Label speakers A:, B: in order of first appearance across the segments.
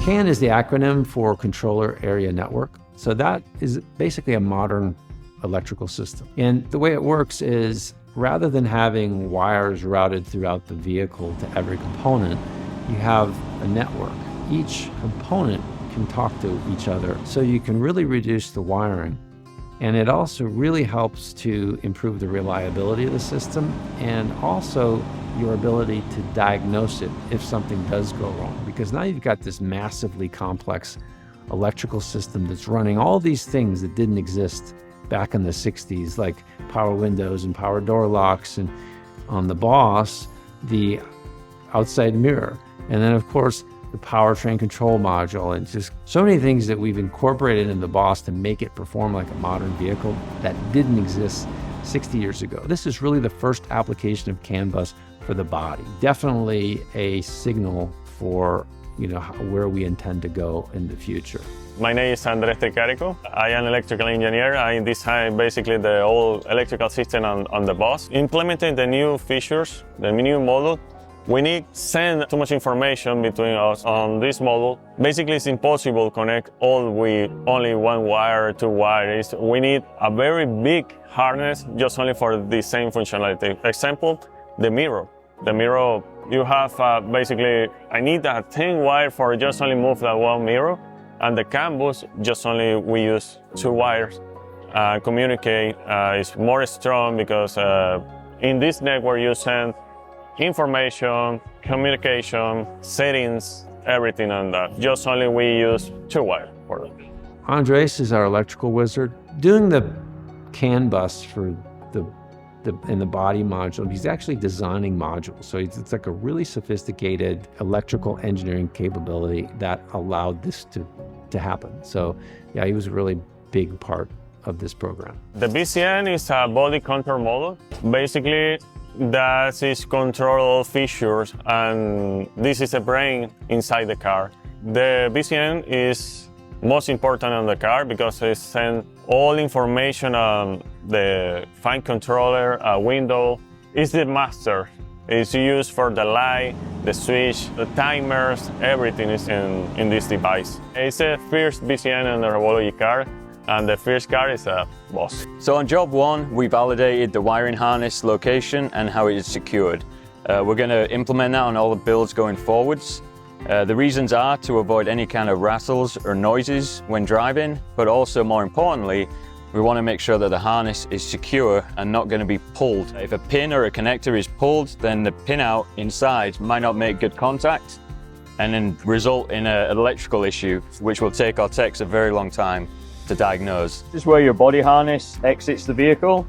A: CAN is the acronym for Controller Area Network. So that is basically a modern electrical system. And the way it works is rather than having wires routed throughout the vehicle to every component, you have a network. Each component can talk to each other, so you can really reduce the wiring. And it also really helps to improve the reliability of the system and also your ability to diagnose it if something does go wrong. Because now you've got this massively complex electrical system that's running all these things that didn't exist back in the 60s, like power windows and power door locks, and on the Boss, the outside mirror. And then of course, the powertrain control module, and just so many things that we've incorporated in the Boss to make it perform like a modern vehicle that didn't exist 60 years ago. This is really the first application of CAN bus for the body. Definitely a signal for where we intend to go in the future.
B: My name is Andres Tecarico. I am an electrical engineer. I design basically the whole electrical system on the Boss. Implementing the new features, the new model, we need to send too much information between us on this model. Basically, it's impossible to connect all with only one wire, two wires. We need a very big harness just only for the same functionality. Example, the mirror. The mirror, you have basically, I need a 10 wire for just only move that one mirror. And the CAN bus, just only we use two wires. Communicate is more strong because in this network you send information, communication, settings, everything on that. Just only we use two wires for that.
A: Andres is our electrical wizard. Doing the CAN bus for in the body module, he's actually designing modules. So it's like a really sophisticated electrical engineering capability that allowed this to happen. So yeah, he was a really big part of this program.
B: The BCN is a body control model. Basically, that is control features, and this is a brain inside the car. The BCN is most important on the car because it sends all information on the fine controller, window. It's the master. It's used for the light, the switch, the timers, everything is in this device. It's the first BCN in the Revology car, and the first car is a Boss.
C: So on job one, we validated the wiring harness location and how it is secured. We're going to implement that on all the builds going forwards. The reasons are to avoid any kind of rattles or noises when driving, but also more importantly, we want to make sure that the harness is secure and not going to be pulled. If a pin or a connector is pulled, then the pinout inside might not make good contact and then result in an electrical issue, which will take our techs a very long time to diagnose. This is where your body harness exits the vehicle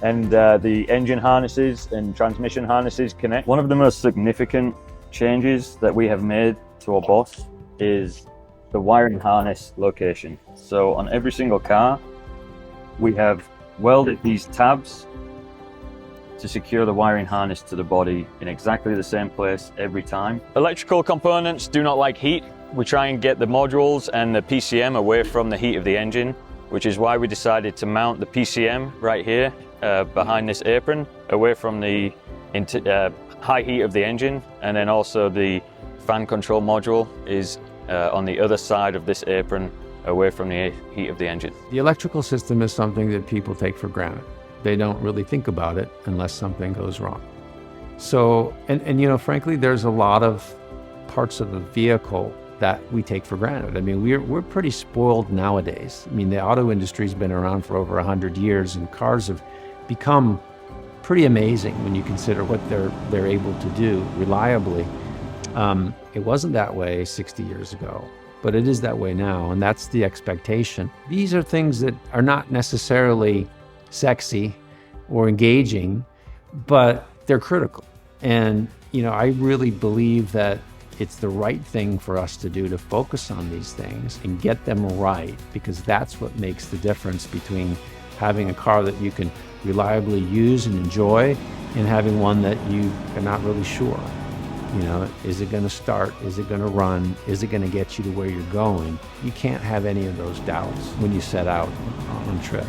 C: and the engine harnesses and transmission harnesses connect. One of the most significant changes that we have made to our Boss is the wiring harness location. So on every single car, we have welded these tabs to secure the wiring harness to the body in exactly the same place every time. Electrical components do not like heat. We try and get the modules and the PCM away from the heat of the engine, which is why we decided to mount the PCM right here behind this apron, away from the high heat of the engine, and then also the fan control module is on the other side of this apron, away from the heat of the engine.
A: The electrical system is something that people take for granted. They don't really think about it unless something goes wrong. So, and frankly, there's a lot of parts of the vehicle that we take for granted. I mean, we're pretty spoiled nowadays. I mean, the auto industry's been around for over 100 years, and cars have become pretty amazing when you consider what they're able to do reliably. It wasn't that way 60 years ago, but it is that way now, and that's the expectation. These are things that are not necessarily sexy or engaging, but they're critical. And I really believe that it's the right thing for us to do, to focus on these things and get them right, because that's what makes the difference between having a car that you can reliably use and enjoy and having one that you are not really sure. Is it going to start? Is it going to run? Is it going to get you to where you're going? You can't have any of those doubts when you set out on a trip.